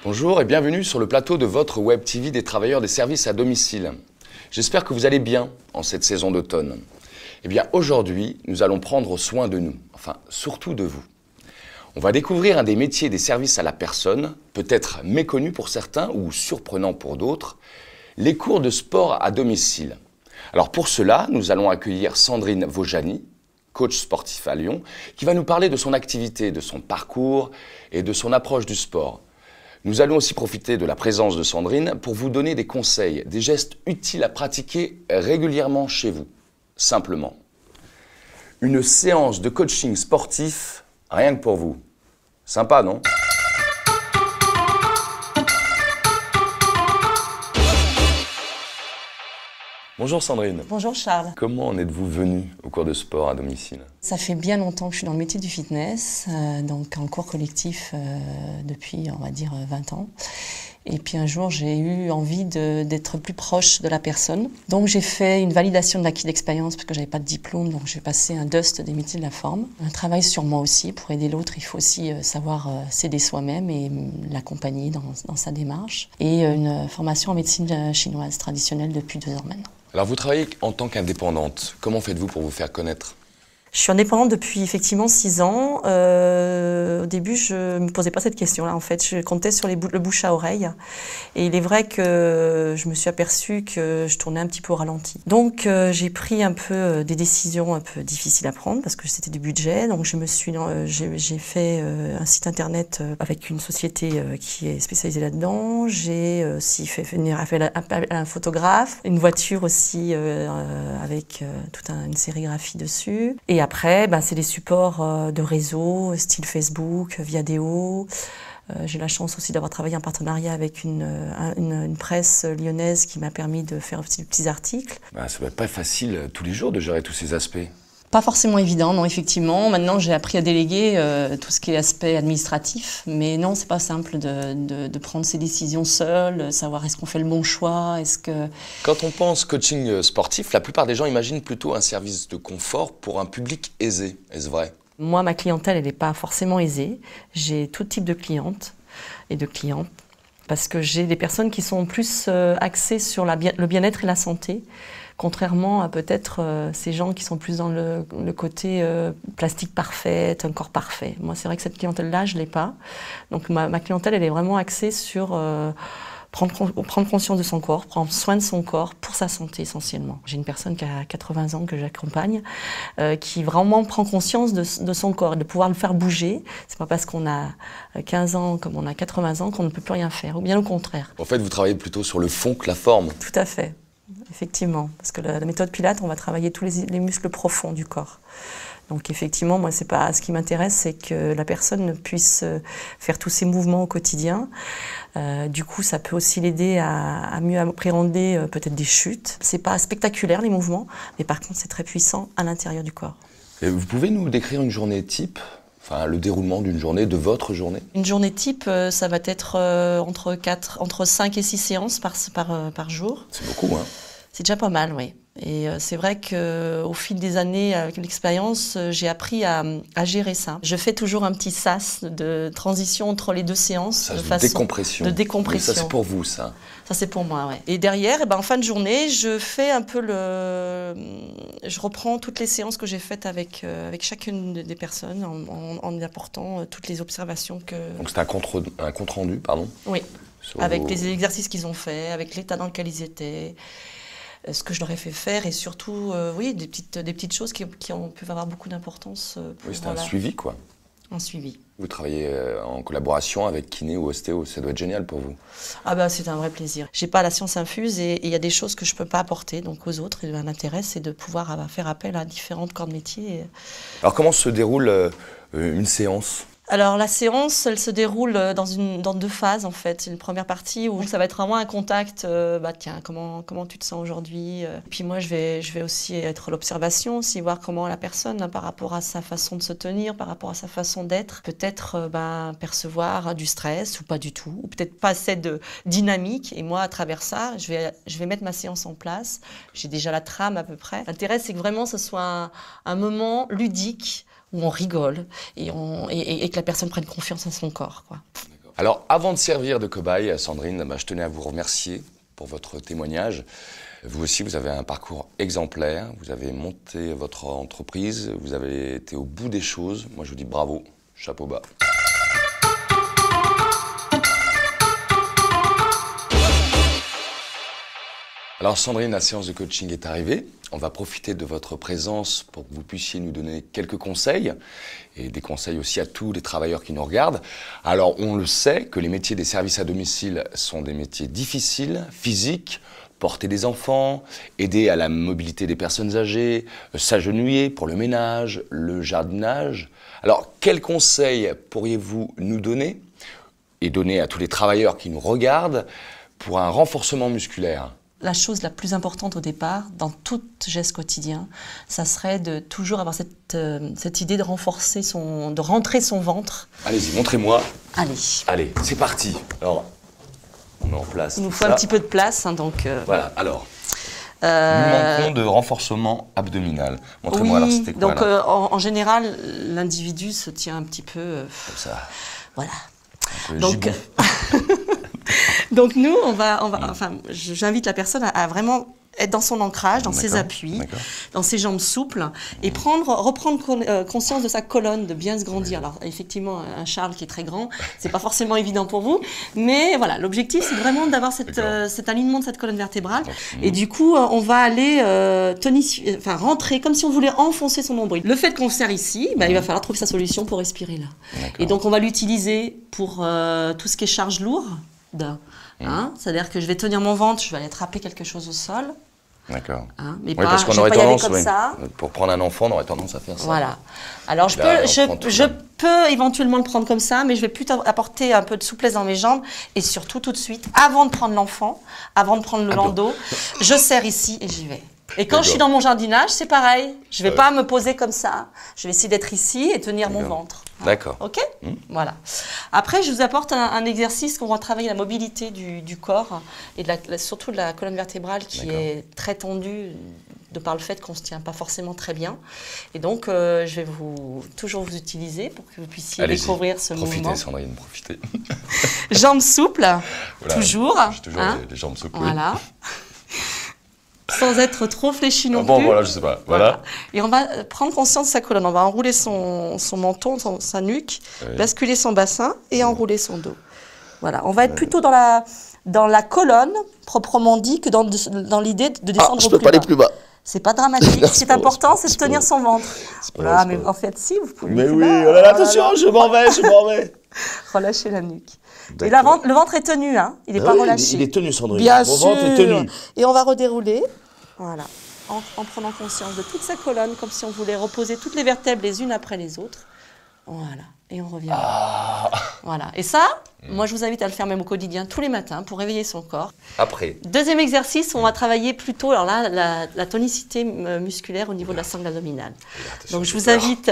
Bonjour et bienvenue sur le plateau de votre Web TV des travailleurs des services à domicile. J'espère que vous allez bien en cette saison d'automne. Eh bien aujourd'hui, nous allons prendre soin de nous, enfin surtout de vous. On va découvrir un des métiers des services à la personne, peut-être méconnu pour certains ou surprenant pour d'autres, les cours de sport à domicile. Alors pour cela, nous allons accueillir Sandrine Vaujany, coach sportif à Lyon, qui va nous parler de son activité, de son parcours et de son approche du sport. Nous allons aussi profiter de la présence de Sandrine pour vous donner des conseils, des gestes utiles à pratiquer régulièrement chez vous, simplement. Une séance de coaching sportif, rien que pour vous. Sympa, non ? Bonjour Sandrine. Bonjour Charles. Comment en êtes-vous venue au cours de sport à domicile ? Ça fait bien longtemps que je suis dans le métier du fitness, donc en cours collectif depuis, on va dire, 20 ans. Et puis un jour, j'ai eu envie d'être plus proche de la personne. Donc j'ai fait une validation de l'acquis d'expérience parce que j'avais pas de diplôme, donc j'ai passé un DUST des métiers de la forme. Un travail sur moi aussi, pour aider l'autre, il faut aussi savoir s'aider soi-même et l'accompagner dans sa démarche. Et une formation en médecine chinoise traditionnelle depuis 2 ans maintenant. Alors vous travaillez en tant qu'indépendante. Comment faites-vous pour vous faire connaître ? Je suis indépendante depuis effectivement 6 ans. Au début, je ne me posais pas cette question-là. En fait, je comptais sur le bouche à oreille. Et il est vrai que je me suis aperçue que je tournais un petit peu au ralenti. Donc, j'ai pris un peu des décisions un peu difficiles à prendre parce que c'était du budget. Donc, j'ai fait un site internet avec une société qui est spécialisée là-dedans. J'ai aussi fait venir appel à un photographe, une voiture aussi avec toute une sérigraphie dessus. Et après, c'est des supports de réseau, style Facebook, Viadeo. J'ai la chance aussi d'avoir travaillé en partenariat avec une presse lyonnaise qui m'a permis de faire aussi des petits articles. Ça va pas être facile tous les jours de gérer tous ces aspects. Pas forcément évident, non, effectivement. Maintenant, j'ai appris à déléguer tout ce qui est aspect administratif. Mais non, c'est pas simple de prendre ses décisions seul, savoir est-ce qu'on fait le bon choix, est-ce que... Quand on pense coaching sportif, la plupart des gens imaginent plutôt un service de confort pour un public aisé. Est-ce vrai ? Moi, ma clientèle, elle n'est pas forcément aisée. J'ai tout type de clientes et de clients. Parce que j'ai des personnes qui sont plus axées sur le bien-être et la santé, contrairement à peut-être ces gens qui sont plus dans le côté plastique parfait, un corps parfait. Moi, c'est vrai que cette clientèle-là, je ne l'ai pas. Donc ma clientèle, elle est vraiment axée sur prendre conscience de son corps, prendre soin de son corps pour sa santé essentiellement. J'ai une personne qui a 80 ans que j'accompagne, qui vraiment prend conscience de son corps et de pouvoir le faire bouger. C'est pas parce qu'on a 15 ans comme on a 80 ans qu'on ne peut plus rien faire, ou bien au contraire. En fait, vous travaillez plutôt sur le fond que la forme. Tout à fait, effectivement. Parce que la méthode Pilates, on va travailler tous les muscles profonds du corps. Donc effectivement, moi, c'est pas ce qui m'intéresse, c'est que la personne puisse faire tous ces mouvements au quotidien. Du coup, ça peut aussi l'aider à mieux appréhender peut-être des chutes. C'est pas spectaculaire les mouvements, mais par contre, c'est très puissant à l'intérieur du corps. Et vous pouvez nous décrire une journée type ? Enfin, le déroulement d'une journée, de votre journée ? Une journée type, ça va être entre 5 et 6 séances par jour. C'est beaucoup, hein ? C'est déjà pas mal, oui. Et c'est vrai qu'au fil des années, avec l'expérience, j'ai appris à gérer ça. Je fais toujours un petit sas de transition entre les 2 séances. De décompression. De décompression. Oui, ça, c'est pour vous, ça. Ça, c'est pour moi, oui. Et derrière, en fin de journée, je fais un peu je reprends toutes les séances que j'ai faites avec chacune des personnes en apportant toutes les observations que... Donc c'est un compte rendu, pardon ? Oui, avec les exercices qu'ils ont faits, avec l'état dans lequel ils étaient, ce que je leur ai fait faire et surtout, oui, des petites choses qui peuvent avoir beaucoup d'importance. Oui, c'est un suivi, quoi. Un suivi. Vous travaillez en collaboration avec kiné ou ostéo, ça doit être génial pour vous. C'est un vrai plaisir. J'ai pas la science infuse et il y a des choses que je peux pas apporter donc aux autres. Et l'intérêt, c'est de pouvoir faire appel à différentes corps de métier. Alors comment se déroule une séance ? Alors la séance, elle se déroule dans 2 phases en fait. Une première partie où ça va être vraiment un contact, tiens, comment tu te sens aujourd'hui. Puis moi je vais aussi être l'observation, aussi voir comment la personne par rapport à sa façon de se tenir, par rapport à sa façon d'être, peut-être percevoir du stress ou pas du tout, ou peut-être pas assez de dynamique. Et moi à travers ça, je vais mettre ma séance en place. J'ai déjà la trame à peu près. L'intérêt c'est que vraiment ce soit un moment ludique où on rigole et que la personne prenne confiance en son corps, quoi. Alors, avant de servir de cobaye, Sandrine, je tenais à vous remercier pour votre témoignage. Vous aussi, vous avez un parcours exemplaire. Vous avez monté votre entreprise. Vous avez été au bout des choses. Moi, je vous dis bravo. Chapeau bas. Alors Sandrine, la séance de coaching est arrivée. On va profiter de votre présence pour que vous puissiez nous donner quelques conseils et des conseils aussi à tous les travailleurs qui nous regardent. Alors on le sait que les métiers des services à domicile sont des métiers difficiles, physiques, porter des enfants, aider à la mobilité des personnes âgées, s'agenouiller pour le ménage, le jardinage. Alors quels conseils pourriez-vous nous donner et donner à tous les travailleurs qui nous regardent pour un renforcement musculaire ? La chose la plus importante au départ, dans tout geste quotidien, ça serait de toujours avoir cette idée de renforcer de rentrer son ventre. Allez-y, montrez-moi. Allez. Allez, c'est parti. Alors, on met en place. Il nous faut un petit peu de place, hein, donc. Voilà. Alors, nous manquons de renforcement abdominal. Montrez-moi. Oui, alors, c'était quoi donc là en général, l'individu se tient un petit peu. Comme ça. Voilà. Un peu Donc. gibbon. Donc nous, enfin, j'invite la personne à vraiment être dans son ancrage, dans ses appuis, dans ses jambes souples, et reprendre conscience de sa colonne, de bien se grandir. Alors effectivement, un Charles qui est très grand, c'est pas forcément évident pour vous, mais voilà, l'objectif c'est vraiment d'avoir cet alignement de cette colonne vertébrale, et du coup, on va aller rentrer comme si on voulait enfoncer son nombril. Le fait qu'on serre ici, il va falloir trouver sa solution pour respirer là. Et donc on va l'utiliser pour tout ce qui est charge lourde. Hein, c'est-à-dire que je vais tenir mon ventre, je vais aller attraper quelque chose au sol. D'accord. Hein, mais oui, pas, parce qu'on je aurait vais pas y aller tendance, comme ça. pour prendre un enfant, on aurait tendance à faire ça. Voilà. Alors je peux éventuellement le prendre comme ça, mais je vais plutôt apporter un peu de souplesse dans mes jambes et surtout tout de suite, avant de prendre l'enfant, avant de prendre le landau, je serre ici et j'y vais. Et quand je suis dans mon jardinage, c'est pareil. Je ne vais pas me poser comme ça. Je vais essayer d'être ici et tenir mon ventre. D'accord. OK ? Voilà. Après, je vous apporte un exercice qu'on va travailler la mobilité du corps et surtout de la colonne vertébrale qui est très tendue de par le fait qu'on ne se tient pas forcément très bien. Et donc, je vais toujours vous utiliser pour que vous puissiez découvrir ce mouvement. Profitez, Sandrine, profitez. Jambes souples, toujours. J'ai toujours les jambes souples. Voilà. Sans être trop fléchi non plus. Bon, voilà, je sais pas. Voilà. Et on va prendre conscience de sa colonne. On va enrouler son menton, sa nuque, basculer son bassin et enrouler son dos. Voilà. On va être plutôt dans la colonne, proprement dit, que dans l'idée de descendre je peux pas aller plus bas. C'est pas dramatique. Ce qui est important, c'est de tenir son ventre. Voilà, mais en fait, si, vous pouvez. Mais oui, oh là là, attention, je m'en vais. Relâchez la nuque. Et le ventre est tenu, hein. Il n'est pas relâché. Il est tenu, Sandrine. Bien Mon sûr. ventre est tenu. Et on va redérouler, voilà, en prenant conscience de toute sa colonne, comme si on voulait reposer toutes les vertèbres les unes après les autres. Voilà. Et on revient. Voilà. Et ça, moi, je vous invite à le faire même au quotidien, tous les matins, pour réveiller son corps. Après. Deuxième exercice, on va travailler plutôt, alors là, la tonicité musculaire au niveau de la sangle abdominale. Donc, je vous invite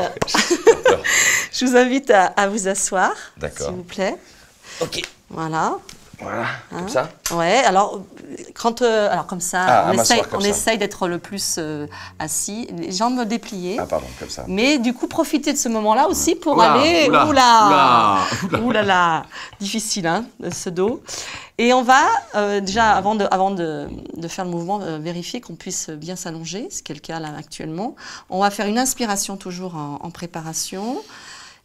à vous asseoir, s'il vous plaît. OK. Voilà. Voilà, comme ça. Ouais, alors comme ça, on ça. essaye d'être le plus assis, les jambes dépliées. Ah pardon, comme ça. Mais du coup, profitez de ce moment-là aussi pour Oula, aller... oula. Oulala, difficile, hein, ce dos. Et on va, déjà, avant de faire le mouvement, vérifier qu'on puisse bien s'allonger, ce qui est le cas là actuellement. On va faire une inspiration toujours en préparation.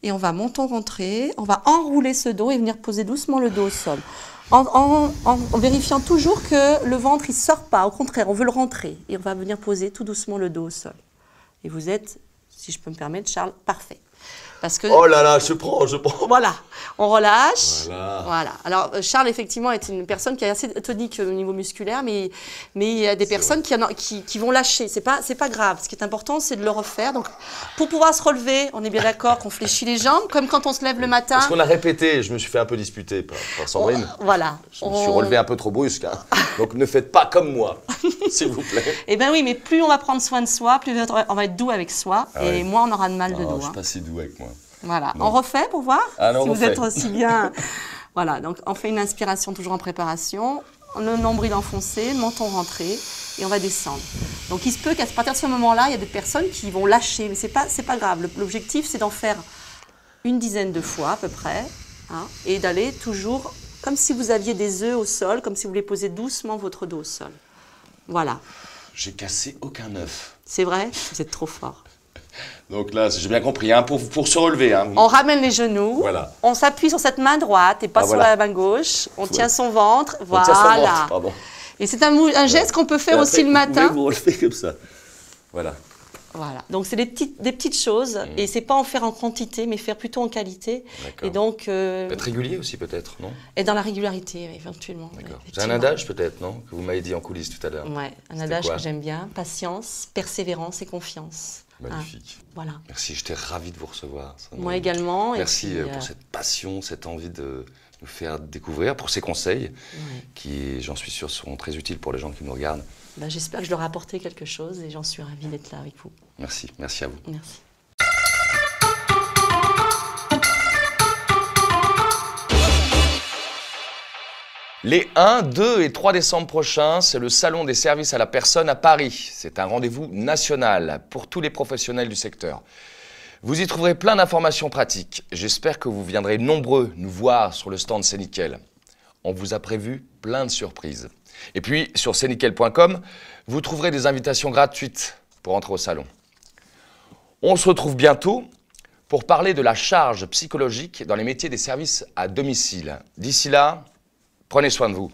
Et on va menton-rentrer, on va enrouler ce dos et venir poser doucement le dos au sol. En vérifiant toujours que le ventre, il ne sort pas. Au contraire, on veut le rentrer. Et on va venir poser tout doucement le dos au sol. Et vous êtes, si je peux me permettre, Charles, parfait. Parce que, oh là là, je prends. Voilà, on relâche. Voilà. Alors, Charles, effectivement, est une personne qui est assez tonique au niveau musculaire, mais il y a des personnes qui vont lâcher. C'est pas grave. Ce qui est important, c'est de le refaire. Donc, pour pouvoir se relever, on est bien d'accord qu'on fléchit les jambes, comme quand on se lève le matin. Parce qu'on a répété, je me suis fait un peu disputer par Sandrine. Voilà. Je me suis relevé un peu trop brusque. Hein. Donc, ne faites pas comme moi, s'il vous plaît. Eh bien oui, mais plus on va prendre soin de soi, plus on va être doux avec soi, et moins on aura de mal de dos. Je suis pas si doux avec moi. Voilà, on refait pour voir si vous êtes aussi bien. Voilà, donc on fait une inspiration toujours en préparation, le nombril enfoncé, le menton rentré, et on va descendre. Donc il se peut qu'à partir de ce moment-là, il y a des personnes qui vont lâcher, mais c'est pas grave. L'objectif, c'est d'en faire une dizaine de fois à peu près, hein, et d'aller toujours comme si vous aviez des œufs au sol, comme si vous voulez poser doucement votre dos au sol. Voilà. J'ai cassé aucun œuf. C'est vrai? Vous êtes trop fort. Donc là, j'ai bien compris, hein, pour se relever. Hein. On ramène les genoux, Voilà. on s'appuie sur cette main droite et pas sur la main gauche, on tient son ventre, voilà. Tient son ventre, pardon. Et c'est un geste qu'on peut faire aussi le matin. Vous pouvez vous relever comme ça. Voilà. Voilà, donc c'est des petites choses, et c'est pas en faire en quantité, mais faire plutôt en qualité. Et donc Être régulier aussi peut-être, non? Et dans la régularité, éventuellement. D'accord. C'est un adage peut-être, non? Que vous m'avez dit en coulisses tout à l'heure. Ouais, un adage que j'aime bien, patience, persévérance et confiance. Magnifique. Voilà. Merci, j'étais ravi de vous recevoir. Moi également. Merci pour cette passion, cette envie de nous faire découvrir, pour ces conseils qui, j'en suis sûr, seront très utiles pour les gens qui nous regardent. Ben, j'espère que je leur ai apporté quelque chose et j'en suis ravie d'être là avec vous. Merci, merci à vous. Merci. Les 1, 2 et 3 décembre prochains, c'est le Salon des services à la personne à Paris. C'est un rendez-vous national pour tous les professionnels du secteur. Vous y trouverez plein d'informations pratiques. J'espère que vous viendrez nombreux nous voir sur le stand C'est Nickel. On vous a prévu plein de surprises. Et puis, sur cnickel.com, vous trouverez des invitations gratuites pour entrer au salon. On se retrouve bientôt pour parler de la charge psychologique dans les métiers des services à domicile. D'ici là, prenez soin de vous.